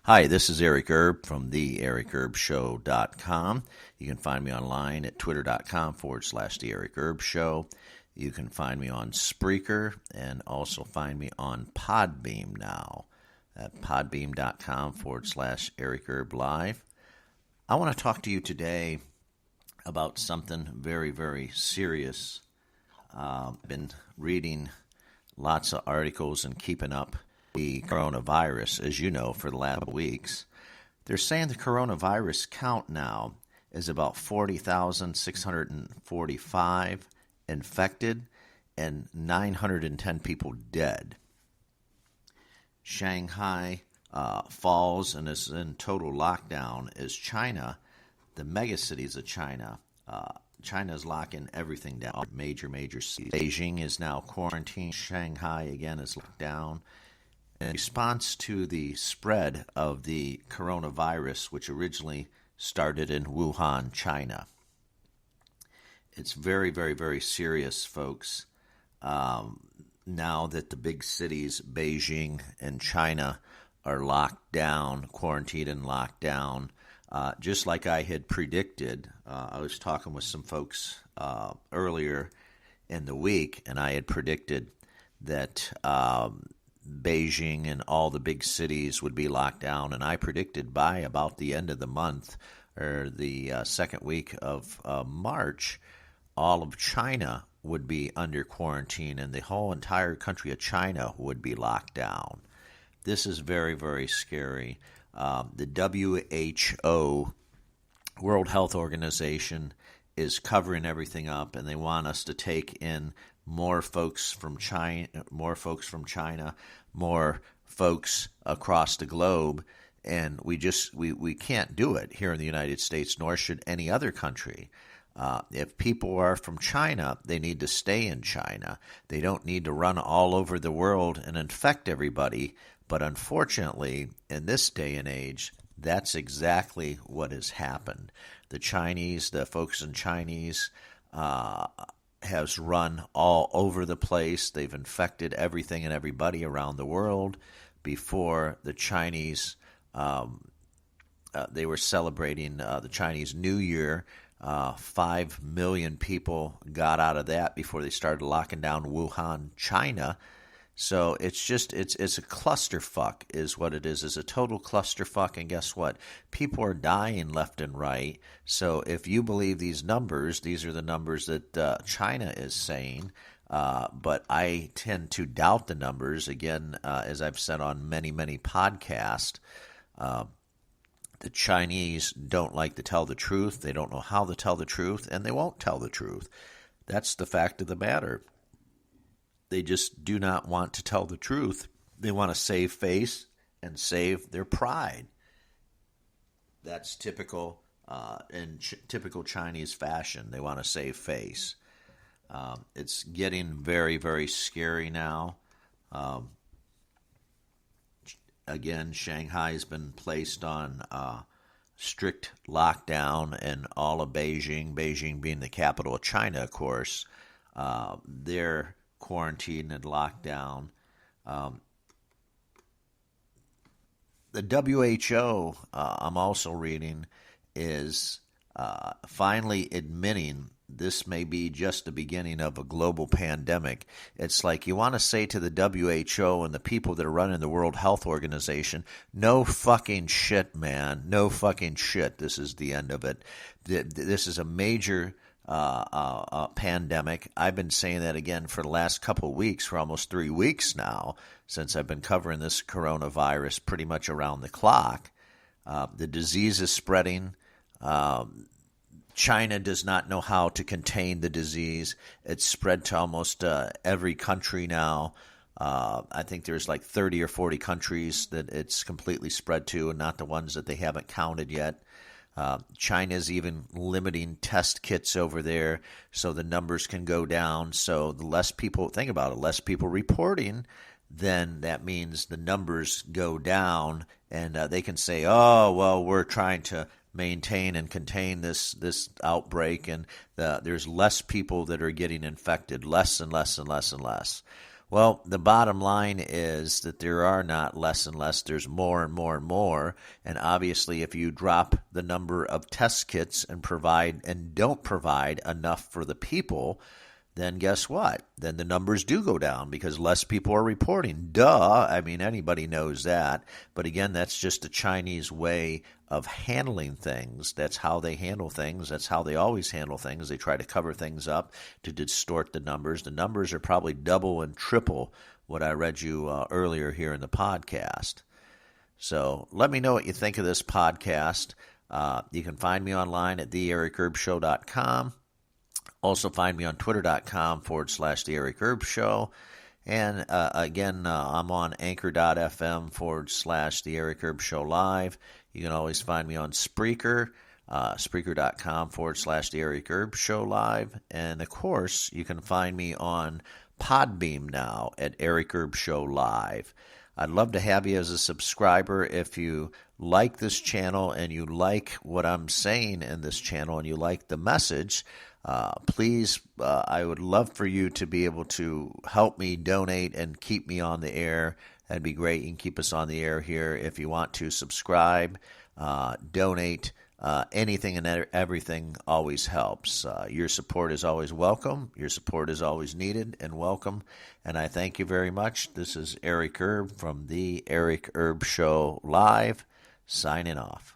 Hi, this is Eric Erb from theericErbShow.com. You can find me online at twitter.com/The Eric Erb Show. You can find me on Spreaker and also find me on Podbeam now at podbeam.com/Eric Erb Live. I want to talk to you today about something very, very serious. I've been reading lots of articles and keeping up the coronavirus, as you know, for the last weeks. They're saying the coronavirus count now is about 40,645 infected and 910 people dead. Shanghai falls and is in total lockdown as China, the megacities of China. China is locking everything down. Major cities. Beijing is now quarantined. Shanghai, again, is locked down. In response to the spread of the coronavirus, which originally started in Wuhan, China. It's very, very, very serious, folks. Now that the big cities, Beijing and China, are locked down, quarantined and locked down, just like I had predicted. I was talking with some folks earlier in the week, and I had predicted that Beijing and all the big cities would be locked down, and I predicted by about the end of the month or the second week of March, all of China would be under quarantine and the whole entire country of China would be locked down. This is very, very scary. The WHO, World Health Organization, is covering everything up, and they want us to take in more folks from China, more folks across the globe, and we can't do it here in the United States, nor should any other country. If people are from China, they need to stay in China. They don't need to run all over the world and infect everybody. But unfortunately, in this day and age, that's exactly what has happened. The folks in Chinese has run all over the place. They've infected everything and everybody around the world. Before the Chinese, they were celebrating the Chinese New Year. 5 million people got out of that before they started locking down Wuhan, China. So it's a clusterfuck is what it is. It's a total clusterfuck, and guess what? People are dying left and right. So if you believe these numbers, these are the numbers that China is saying, but I tend to doubt the numbers. Again, as I've said on many podcasts, the Chinese don't like to tell the truth. They don't know how to tell the truth, and they won't tell the truth. That's the fact of the matter. They just do not want to tell the truth. They want to save face and save their pride. That's typical in typical Chinese fashion. They want to save face. It's getting very, very scary now. Again, Shanghai has been placed on strict lockdown, and all of Beijing being the capital of China, of course, they're quarantined and locked down. The WHO, I'm also reading, is finally admitting this may be just the beginning of a global pandemic. It's like you want to say to the WHO and the people that are running the World Health Organization, no fucking shit, man. No fucking shit. This is the end of it. This is a major pandemic. I've been saying that again for the last couple of weeks, for almost 3 weeks now, since I've been covering this coronavirus pretty much around the clock. The disease is spreading. China does not know how to contain the disease. It's spread to almost every country now. I think there's like 30 or 40 countries that it's completely spread to, and not the ones that they haven't counted yet. China's even limiting test kits over there so the numbers can go down. So the less people, think about it, less people reporting, then that means the numbers go down, and they can say, oh, well, we're trying to maintain and contain this outbreak, and there's less people that are getting infected, less and less and less and less. Well, the bottom line is that there are not less and less, there's more and more and more. And obviously, if you drop the number of test kits and don't provide enough for the people, then guess what? Then the numbers do go down because less people are reporting. Duh. I mean, anybody knows that. But again, that's just the Chinese way of handling things. That's how they handle things. That's how they always handle things. They try to cover things up to distort the numbers. The numbers are probably double and triple what I read you earlier here in the podcast. So let me know what you think of this podcast. You can find me online at theericherbshow.com. Also find me on twitter.com/The Eric Erb Show. And again, I'm on anchor.fm/The Eric Erb Show Live. You can always find me on Spreaker, Spreaker.com/The Eric Erb Show Live. And of course, you can find me on Podbeam now at Eric Erb Show Live. I'd love to have you as a subscriber. If you like this channel and you like what I'm saying in this channel and you like the message, please, I would love for you to be able to help me donate and keep me on the air. That'd be great. You can keep us on the air here. If you want to subscribe, donate, anything and everything always helps. Your support is always welcome. Your support is always needed and welcome. And I thank you very much. This is Eric Erb from The Eric Erb Show Live, signing off.